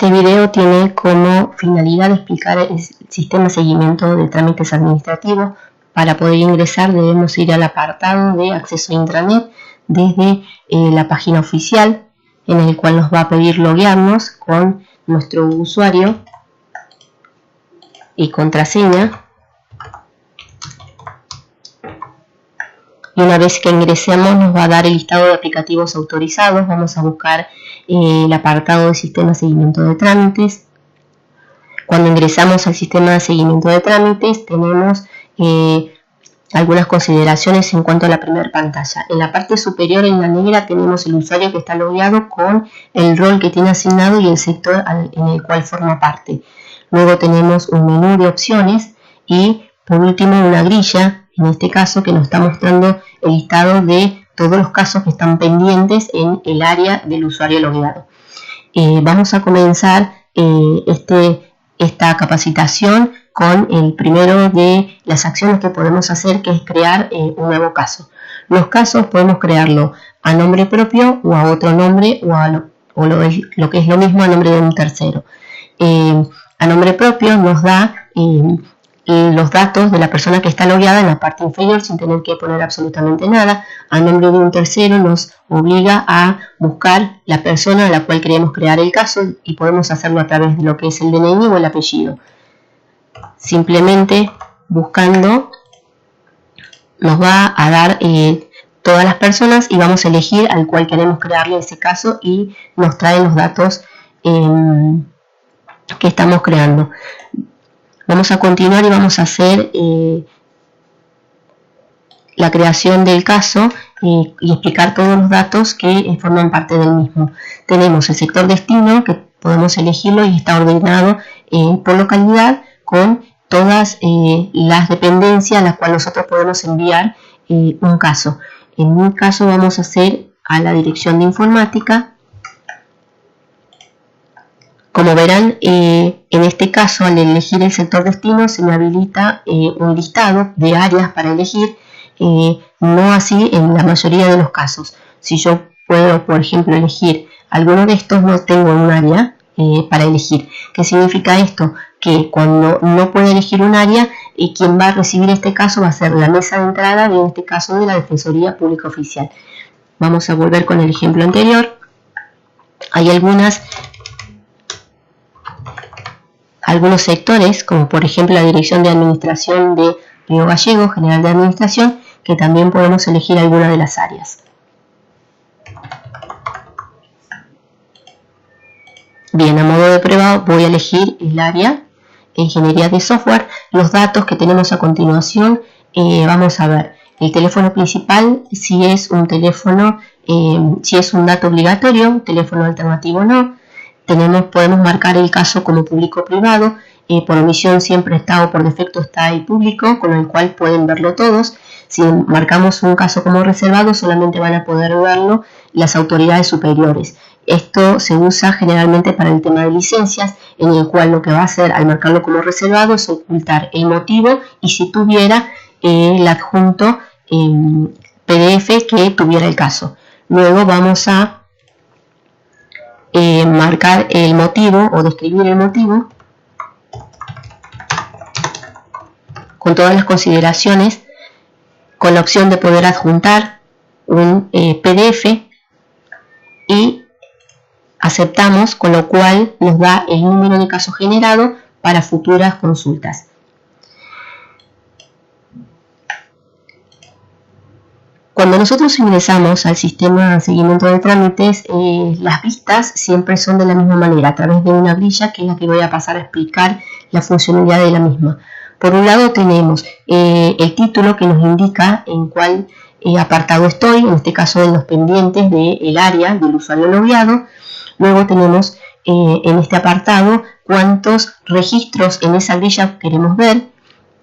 Este video tiene como finalidad explicar el sistema de seguimiento de trámites administrativos. Para poder ingresar debemos ir al apartado de acceso a intranet desde la página oficial, en el cual nos va a pedir loguearnos con nuestro usuario y contraseña. Y una vez que ingresemos nos va a dar el listado de aplicativos autorizados. Vamos a buscar el apartado de sistema de seguimiento de trámites. Cuando ingresamos al sistema de seguimiento de trámites tenemos algunas consideraciones en cuanto a la primera pantalla. En la parte superior, en la negra, tenemos el usuario que está logueado con el rol que tiene asignado y el sector en el cual forma parte. Luego tenemos un menú de opciones y por último una grilla, en este caso, que nos está mostrando el listado de todos los casos que están pendientes en el área del usuario logueado. Vamos a comenzar esta capacitación con el primero de las acciones que podemos hacer, que es crear un nuevo caso. Los casos podemos crearlo a nombre propio o a otro nombre o lo que es lo mismo, a nombre de un tercero. A nombre propio nos da los datos de la persona que está logueada en la parte inferior sin tener que poner absolutamente nada. A nombre de un tercero nos obliga a buscar la persona a la cual queremos crear el caso y podemos hacerlo a través de lo que es el DNI o el apellido. Simplemente buscando nos va a dar todas las personas y vamos a elegir al cual queremos crearle ese caso y nos trae los datos que estamos creando. Vamos a continuar y vamos a hacer la creación del caso y explicar todos los datos que forman parte del mismo. Tenemos el sector destino, que podemos elegirlo y está ordenado por localidad con todas las dependencias a las cuales nosotros podemos enviar un caso. En mi caso vamos a hacer a la dirección de informática. Como verán, en este caso, al elegir el sector destino, se me habilita un listado de áreas para elegir, no así en la mayoría de los casos. Si yo puedo, por ejemplo, elegir alguno de estos, no tengo un área para elegir. ¿Qué significa esto? Que cuando no puedo elegir un área, quien va a recibir este caso va a ser la mesa de entrada, en este caso de la Defensoría Pública Oficial. Vamos a volver con el ejemplo anterior. Hay algunos sectores, como por ejemplo la Dirección de Administración de Río Gallegos, General de Administración, que también podemos elegir alguna de las áreas. Bien, a modo de prueba voy a elegir el área Ingeniería de Software. Los datos que tenemos a continuación, vamos a ver el teléfono principal, si es un teléfono, si es un dato obligatorio, teléfono alternativo no. Podemos marcar el caso como público o privado. Por omisión siempre está o por defecto está el público, con el cual pueden verlo todos. Si marcamos un caso como reservado, solamente van a poder verlo las autoridades superiores. Esto se usa generalmente para el tema de licencias, en el cual lo que va a hacer al marcarlo como reservado es ocultar el motivo y si tuviera el adjunto PDF que tuviera el caso. Luego vamos a marcar el motivo o describir el motivo con todas las consideraciones, con la opción de poder adjuntar un PDF y aceptamos, con lo cual nos da el número de caso generado para futuras consultas. Cuando nosotros ingresamos al sistema de seguimiento de trámites, las vistas siempre son de la misma manera, a través de una grilla que es la que voy a pasar a explicar la funcionalidad de la misma. Por un lado tenemos el título que nos indica en cuál apartado estoy, en este caso en los pendientes del área del usuario logueado. Luego tenemos en este apartado cuántos registros en esa grilla queremos ver.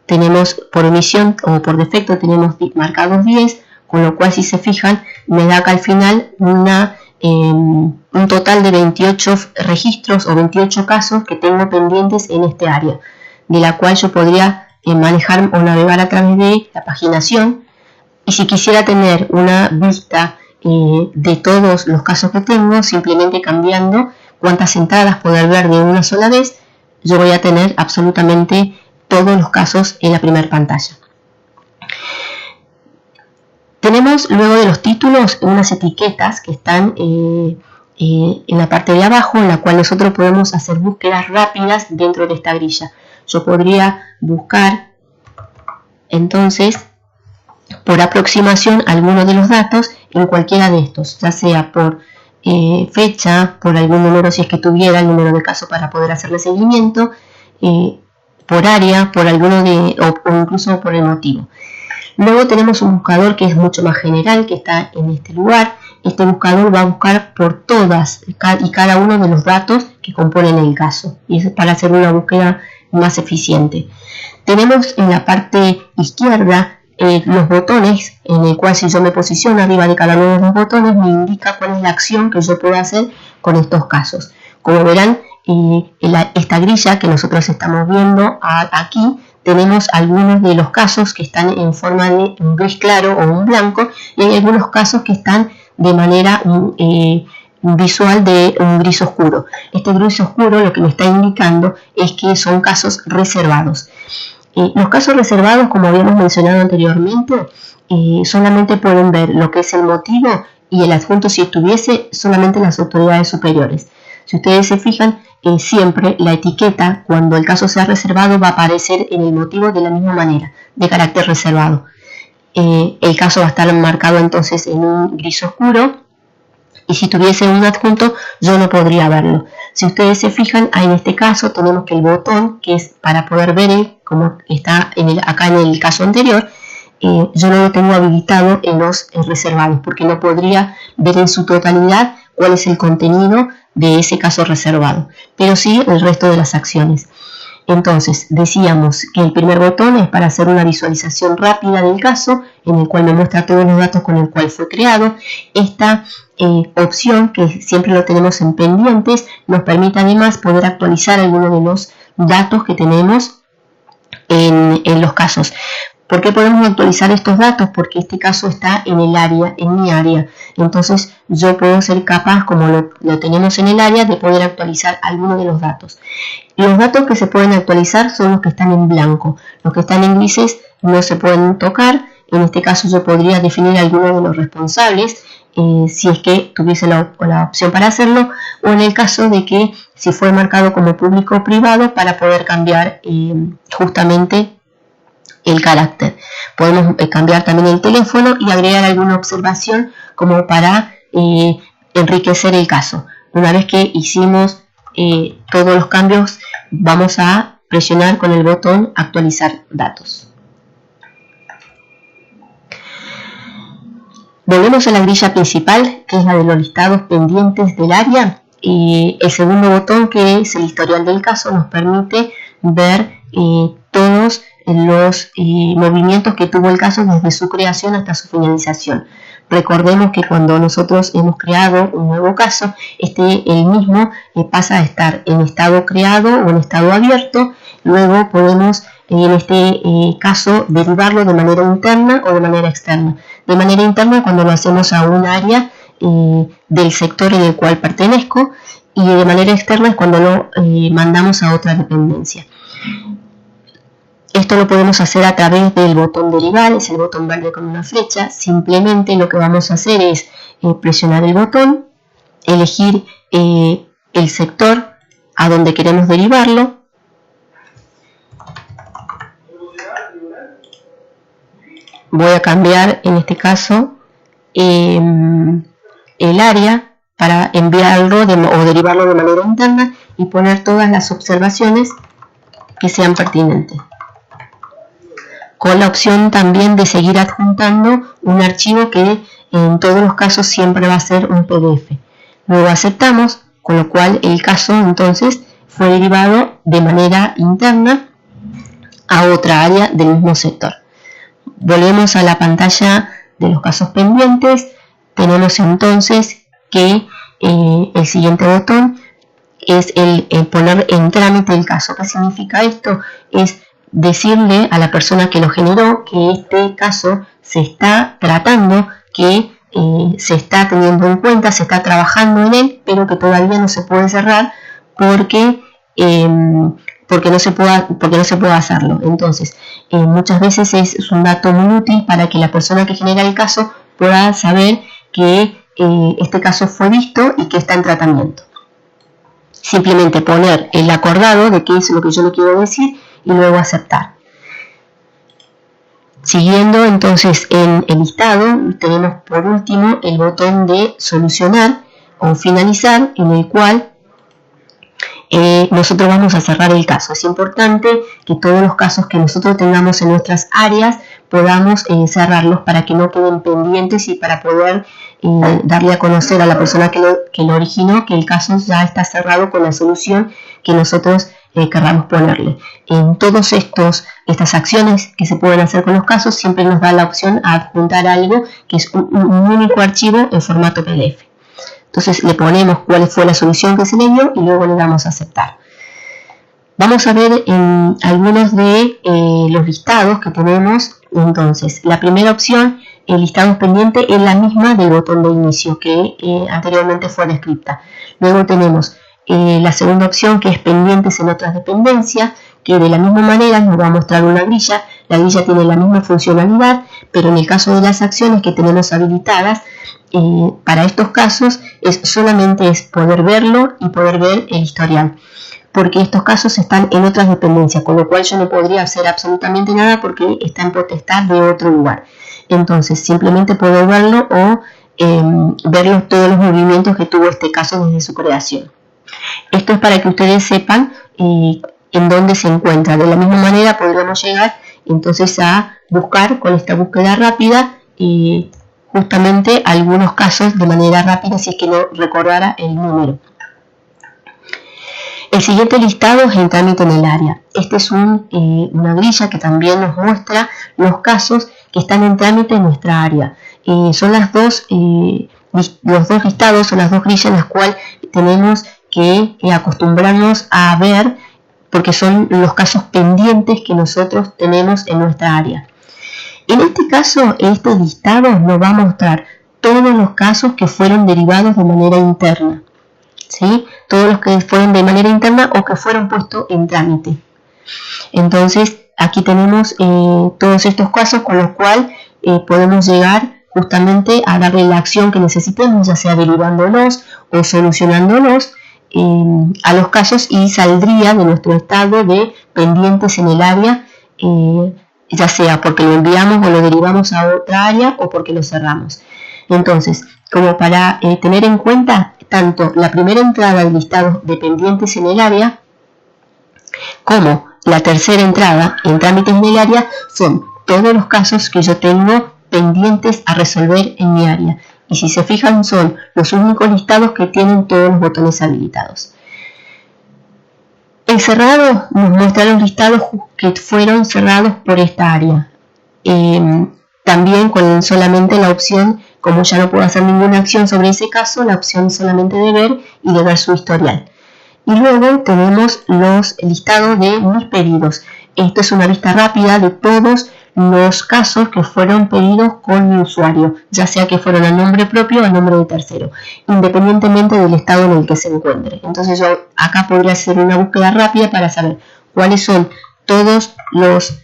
Tenemos por omisión o por defecto tenemos marcados 10, con lo cual si se fijan me da acá al final un total de 28 registros o 28 casos que tengo pendientes en este área, de la cual yo podría manejar o navegar a través de la paginación. Y si quisiera tener una vista de todos los casos que tengo, simplemente cambiando cuántas entradas poder ver de una sola vez, yo voy a tener absolutamente todos los casos en la primera pantalla. Tenemos luego de los títulos unas etiquetas que están en la parte de abajo, en la cual nosotros podemos hacer búsquedas rápidas dentro de esta grilla. Yo podría buscar entonces por aproximación alguno de los datos en cualquiera de estos, ya sea por fecha, por algún número si es que tuviera el número de caso para poder hacerle seguimiento, por área, por alguno o incluso por el motivo. Luego tenemos un buscador que es mucho más general, que está en este lugar. Este buscador va a buscar por todas y cada uno de los datos que componen el caso, y eso es para hacer una búsqueda más eficiente. Tenemos en la parte izquierda los botones, en el cual si yo me posiciono arriba de cada uno de los botones me indica cuál es la acción que yo puedo hacer con estos casos. Como verán, esta grilla que nosotros estamos viendo aquí, tenemos algunos de los casos que están en forma de un gris claro o un blanco, y hay algunos casos que están de manera visual de un gris oscuro. Este gris oscuro lo que me está indicando es que son casos reservados. Los casos reservados, como habíamos mencionado anteriormente, solamente pueden ver lo que es el motivo y el adjunto, si estuviese, solamente las autoridades superiores. Si ustedes se fijan, siempre la etiqueta, cuando el caso sea reservado, va a aparecer en el motivo de la misma manera, de carácter reservado. El caso va a estar marcado entonces en un gris oscuro, y si tuviese un adjunto yo no podría verlo. Si ustedes se fijan, en este caso tenemos que el botón, que es para poder ver como está acá en el caso anterior, yo no lo tengo habilitado en los reservados, porque no podría ver en su totalidad cuál es el contenido de ese caso reservado, pero sí el resto de las acciones. Entonces, decíamos que el primer botón es para hacer una visualización rápida del caso, en el cual me muestra todos los datos con el cual fue creado. Esta opción, que siempre lo tenemos en pendientes, nos permite además poder actualizar algunos de los datos que tenemos en los casos. ¿Por qué podemos actualizar estos datos? Porque este caso está en el área, en mi área. Entonces yo puedo ser capaz, como lo tenemos en el área, de poder actualizar algunos de los datos. Los datos que se pueden actualizar son los que están en blanco. Los que están en grises no se pueden tocar. En este caso yo podría definir algunos de los responsables, si es que tuviese la opción para hacerlo, o en el caso de que si fue marcado como público o privado, para poder cambiar justamente el carácter. Podemos cambiar también el teléfono y agregar alguna observación como para enriquecer el caso. Una vez que hicimos todos los cambios, vamos a presionar con el botón actualizar datos. Volvemos a la grilla principal, que es la de los listados pendientes del área. El segundo botón, que es el historial del caso, nos permite ver todos los movimientos que tuvo el caso desde su creación hasta su finalización. Recordemos que cuando nosotros hemos creado un nuevo caso, el mismo pasa a estar en estado creado o en estado abierto. Luego podemos, en este caso, derivarlo de manera interna o de manera externa. De manera interna, cuando lo hacemos a un área del sector en el cual pertenezco, y de manera externa es cuando lo mandamos a otra dependencia. Esto lo podemos hacer a través del botón derivar, es el botón verde con una flecha. Simplemente lo que vamos a hacer es presionar el botón, elegir el sector a donde queremos derivarlo. Voy a cambiar en este caso el área para enviarlo o derivarlo de manera interna y poner todas las observaciones que sean pertinentes, con la opción también de seguir adjuntando un archivo que en todos los casos siempre va a ser un PDF. Luego aceptamos, con lo cual el caso entonces fue derivado de manera interna a otra área del mismo sector. Volvemos a la pantalla de los casos pendientes. Tenemos entonces que el siguiente botón es el poner en trámite el caso. ¿Qué significa esto? Es decirle a la persona que lo generó que este caso se está tratando, que se está teniendo en cuenta, se está trabajando en él, pero que todavía no se puede cerrar porque no se puede hacerlo. Entonces, muchas veces es un dato muy útil para que la persona que genera el caso pueda saber que este caso fue visto y que está en tratamiento. Simplemente poner el acordado de qué es lo que yo le quiero decir y luego aceptar. Siguiendo entonces en el listado, tenemos por último el botón de solucionar o finalizar, en el cual nosotros vamos a cerrar el caso. Es importante que todos los casos que nosotros tengamos en nuestras áreas podamos cerrarlos para que no queden pendientes y para poder darle a conocer a la persona que lo originó que el caso ya está cerrado con la solución que nosotros querramos ponerle. En todas estas acciones que se pueden hacer con los casos, siempre nos da la opción a adjuntar algo que es un único archivo en formato PDF. Entonces le ponemos cuál fue la solución que se le dio y luego le damos a aceptar. Vamos a ver algunos de los listados que tenemos. Entonces, la primera opción, el listado pendiente, es la misma del botón de inicio que anteriormente fue descrita. Luego tenemos la segunda opción, que es pendientes en otras dependencias, que de la misma manera nos va a mostrar una grilla. La grilla tiene la misma funcionalidad, pero en el caso de las acciones que tenemos habilitadas, para estos casos solamente es poder verlo y poder ver el historial, porque estos casos están en otras dependencias, con lo cual yo no podría hacer absolutamente nada porque está en potestad de otro lugar. Entonces simplemente puedo verlo o ver todos los movimientos que tuvo este caso desde su creación. Esto es para que ustedes sepan en dónde se encuentra. De la misma manera podremos llegar entonces a buscar con esta búsqueda rápida justamente algunos casos de manera rápida si es que no recordara el número. El siguiente listado es el trámite en el área. Este es una grilla que también nos muestra los casos que están en trámite en nuestra área. Son los dos listados, son las dos grillas en las cuales tenemos que acostumbrarnos a ver, porque son los casos pendientes que nosotros tenemos en nuestra área. En este caso, este listado nos va a mostrar todos los casos que fueron derivados de manera interna, ¿sí? Todos los que fueron de manera interna o que fueron puestos en trámite. Entonces, aquí tenemos todos estos casos con los cuales podemos llegar justamente a darle la acción que necesitemos, ya sea derivándolos o solucionándolos a los casos, y saldría de nuestro estado de pendientes en el área, ya sea porque lo enviamos o lo derivamos a otra área o porque lo cerramos. Entonces, como para tener en cuenta, tanto la primera entrada del listado de pendientes en el área como la tercera entrada en trámites en el área son todos los casos que yo tengo pendientes a resolver en mi área. Y si se fijan, son los únicos listados que tienen todos los botones habilitados. El cerrado nos muestra los listados que fueron cerrados por esta área. También con solamente la opción, como ya no puedo hacer ninguna acción sobre ese caso, la opción solamente de ver y de ver su historial. Y luego tenemos los listados de mis pedidos. Esto es una vista rápida de todos los casos que fueron pedidos con mi usuario, ya sea que fueron a nombre propio o a nombre de tercero, independientemente del estado en el que se encuentre. Entonces yo acá podría hacer una búsqueda rápida para saber cuáles son todos los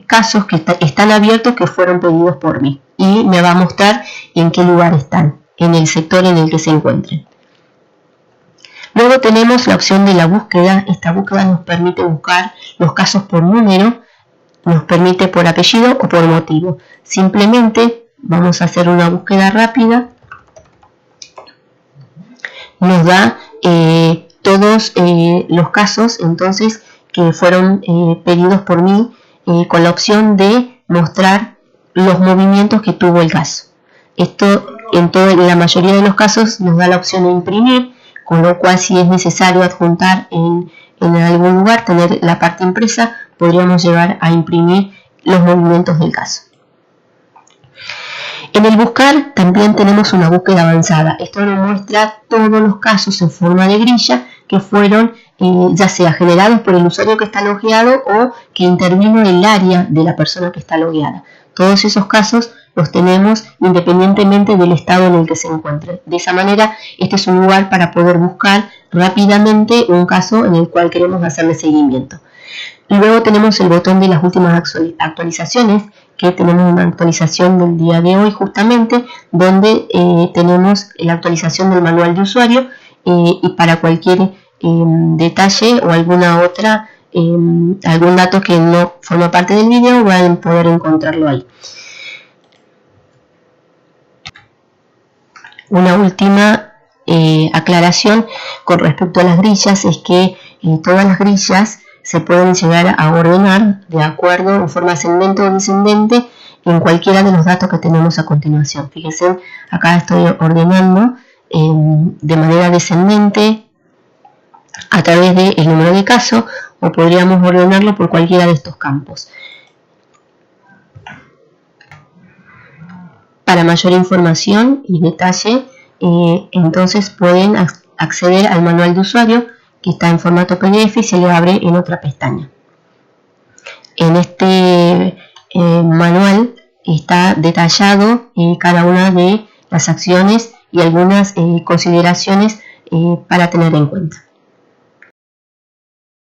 casos que están abiertos que fueron pedidos por mí, y me va a mostrar en qué lugar están, en el sector en el que se encuentren. Luego tenemos la opción de la búsqueda. Esta búsqueda nos permite buscar los casos por número, nos permite por apellido o por motivo. Simplemente vamos a hacer una búsqueda rápida. Nos da todos los casos entonces que fueron pedidos por mí, con la opción de mostrar los movimientos que tuvo el caso. Esto en la mayoría de los casos nos da la opción de imprimir, con lo cual si es necesario adjuntar en algún lugar, tener la parte impresa, podríamos llegar a imprimir los movimientos del caso. En el buscar también tenemos una búsqueda avanzada. Esto nos muestra todos los casos en forma de grilla que fueron ya sea generados por el usuario que está logueado o que intervino en el área de la persona que está logueada. Todos esos casos los tenemos independientemente del estado en el que se encuentren. De esa manera, este es un lugar para poder buscar rápidamente un caso en el cual queremos hacerle seguimiento. Luego tenemos el botón de las últimas actualizaciones, que tenemos una actualización del día de hoy justamente, donde tenemos la actualización del manual de usuario y para cualquier detalle o alguna otra, algún dato que no forma parte del video, van a poder encontrarlo ahí. Una última aclaración con respecto a las grillas es que todas las grillas se pueden llegar a ordenar de acuerdo en forma ascendente o descendente en cualquiera de los datos que tenemos a continuación. Fíjense, acá estoy ordenando de manera descendente a través del número de caso, o podríamos ordenarlo por cualquiera de estos campos. Para mayor información y detalle, entonces pueden acceder al manual de usuario, que está en formato PDF y se le abre en otra pestaña. En este manual está detallado cada una de las acciones y algunas consideraciones para tener en cuenta.